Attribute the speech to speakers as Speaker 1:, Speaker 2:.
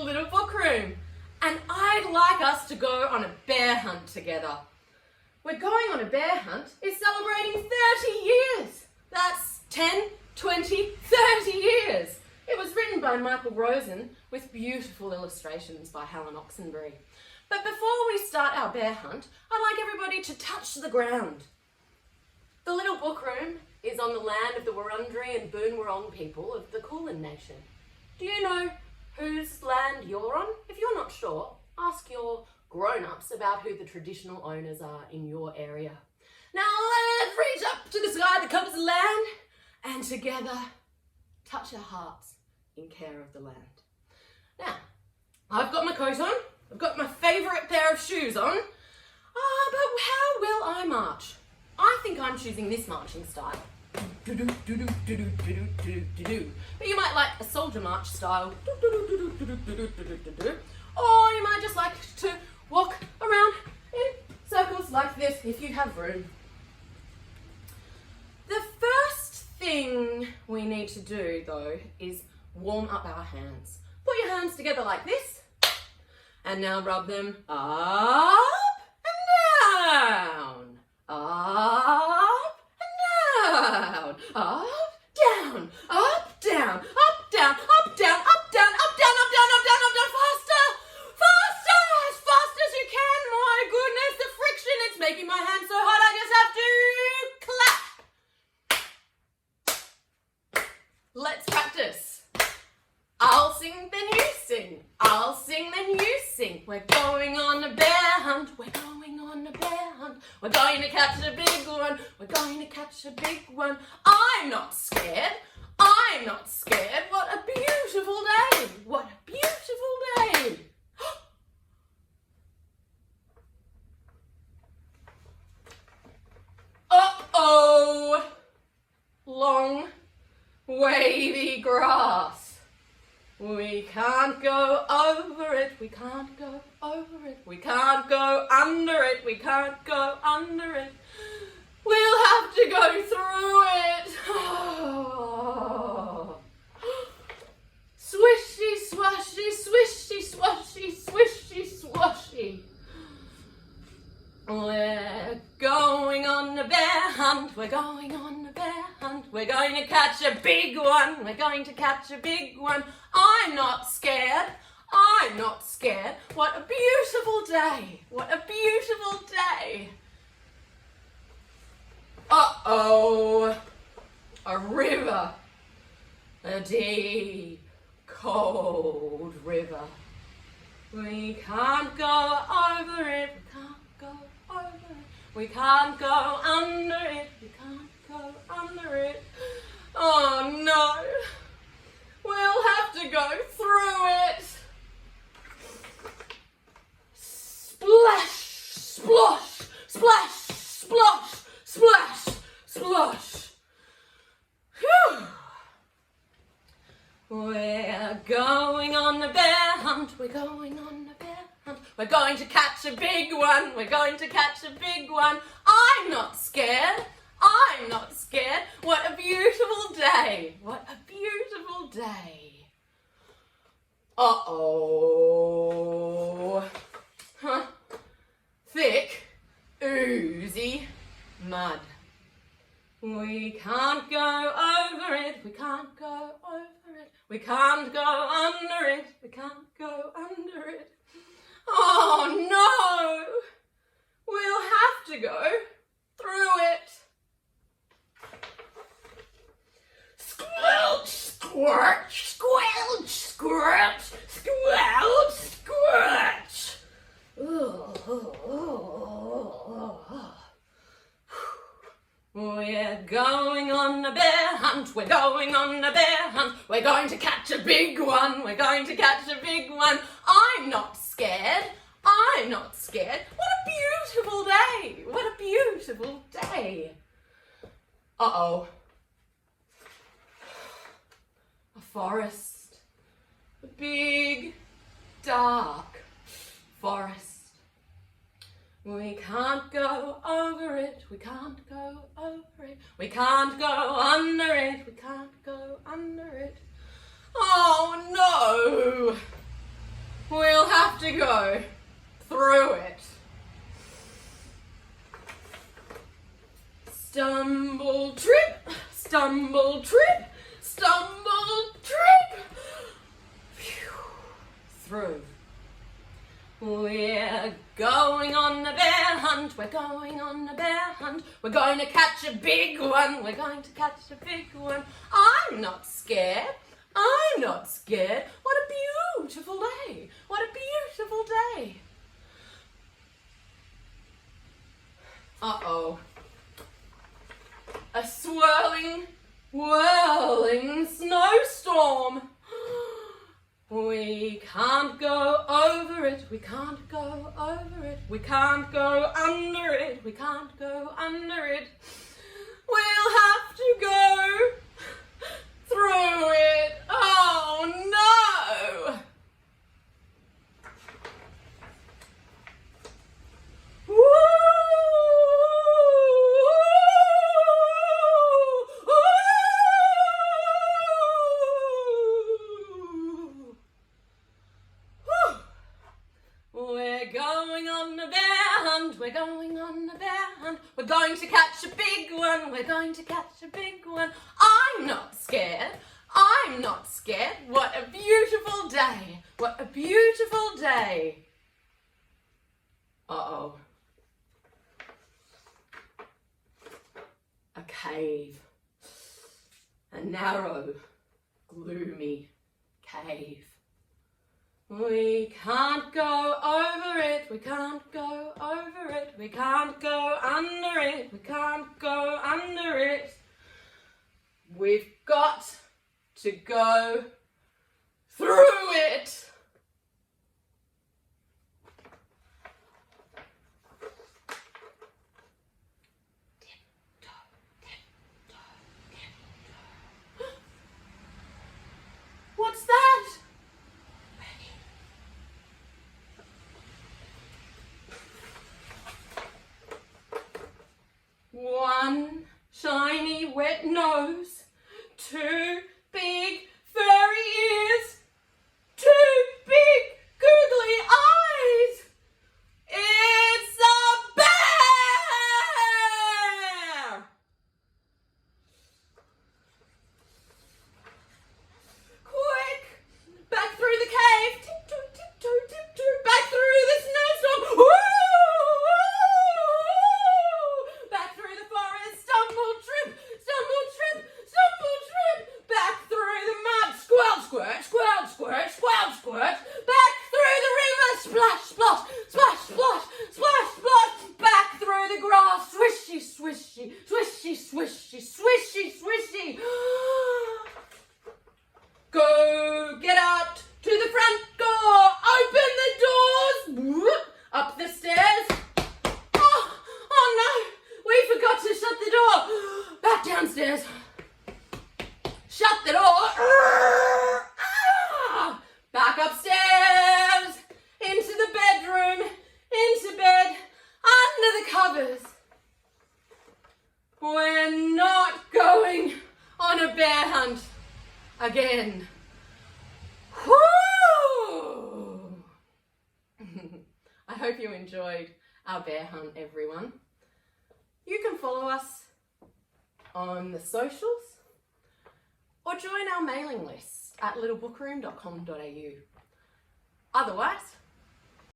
Speaker 1: little book room, and I'd like us to go on a bear hunt together. We're going on a bear hunt is celebrating 30 years. That's 10, 20, 30 years. It was written by Michael Rosen with beautiful illustrations by Helen Oxenbury. But before we start our bear hunt, I'd like everybody to touch the ground. The little book room is on the land of the Wurundjeri and Boonwurrung people of the Kulin Nation. Do you know whose land you're on? If you're not sure, ask your grown-ups about who the traditional owners are in your area. Now let's reach up to the sky that covers the land and together touch our hearts in care of the land. Now, I've got my coat on, I've got my favourite pair of shoes on, but how will I march? I think I'm choosing this marching style. But you might like a soldier march style. Or you might just like to walk around in circles like this if you have room. The first thing we need to do though is warm up our hands. Put your hands together like this and now rub them up and down. Up and down. Up, down, up, down, up, down, up, down, up, down, up, down, up, down, up, down, up, down, faster, faster, as fast as you can. My goodness, the friction, it's making my hands so hot I just have to clap. Let's practice. I'll sing, then you sing. I'll sing, then you sing. We're going on a bear hunt. We're going on a bear hunt. We're going to catch a big one. We're going to catch a big one. I'm not scared. I'm not scared. What a beautiful day. What a beautiful day. Uh-oh. Long, wavy grass. We can't go over it, we can't go over it, we can't go under it, we can't go under it. We'll have to go through it. Oh. Swishy, swashy, swishy, swashy, swishy, swashy. We're going on a bear hunt, we're going on a bear hunt, we're going to catch a big one, we're going to catch a big one. I'm not scared, I'm not scared. What a beautiful day, what a beautiful day. Uh-oh, a river, a deep, cold river. We can't go over it, we can't go over it. We can't go under it, we can't go under it. Oh no, we'll have to go through it. Splash, splosh, splash, splosh, splash, splosh. Phew. We're going on a bear hunt, we're going on a bear hunt. We're going to catch a big one, we're going to catch a big one. I'm not scared, I'm not scared. What a beautiful day, what a beautiful day. Uh-oh. Huh. Thick, oozy mud. We can't go over it, we can't go over it, we can't go under it, we can't go under it. Oh no! We'll have to go through it. Squelch, squirch, squelch, squirch, squelch, squirch. We're going on a bear hunt, we're going on a bear hunt, we're going to catch a big one, we're going to catch a big one. I'm not scared, I'm not scared. What a beautiful day, what a beautiful day. Uh-oh. A forest, a big, dark forest. We can't go over it, we can't go over it, we can't go under it, we can't go under it. Oh no! have to go through it. Stumble, trip, stumble, trip, stumble, trip. Phew. Through. We're going on a bear hunt, we're going on a bear hunt, we're going to catch a big one, we're going to catch a big one. I'm not scared, I'm not scared. What a beautiful day, what a beautiful day. Uh-oh. A swirling, whirling snowstorm. We can't go over it, we can't go over it, we can't go under it, we can't go under it. We'll have to go through it. Oh no! Woo! We're going on a bear hunt, we're going on a bear hunt, we're going to catch a big one, we're going to catch a big one. I'm not scared, I'm not scared. What a beautiful day, what a beautiful day. Uh-oh. A cave. A narrow, gloomy cave. We can't go over it, we can't go over it, we can't go under it, we can't go under it. We've got to go through it. What's that? One shiny wet nose, two big furry ears, two big googly eyes. It's a bear! Quick! Back through the cave! Tiptoe, tiptoe, tiptoe! Back through the snowstorm! Woo! Back through the forest! Stumble, trip! Stumble, trip! Stumble, trip! Back through the mud! Squirrel, squirt! Squirrel, squirt! Squirrel, squirt! Back through the river! Splash, splash! Splash, splash! Splash, splash! Back through the grass! Swishy, swishy! Swishy, swishy! Swishy, swishy! Go get out to the front door. Open the doors. Whoop, up the stairs. Oh no, we forgot to shut the door. Back downstairs. Shut the door. Back upstairs. Into the bedroom. Into bed. Under the covers. We're not going on a bear hunt again. Woo! I hope you enjoyed our bear hunt, everyone. You can follow us on the socials or join our mailing list at littlebookroom.com.au. Otherwise,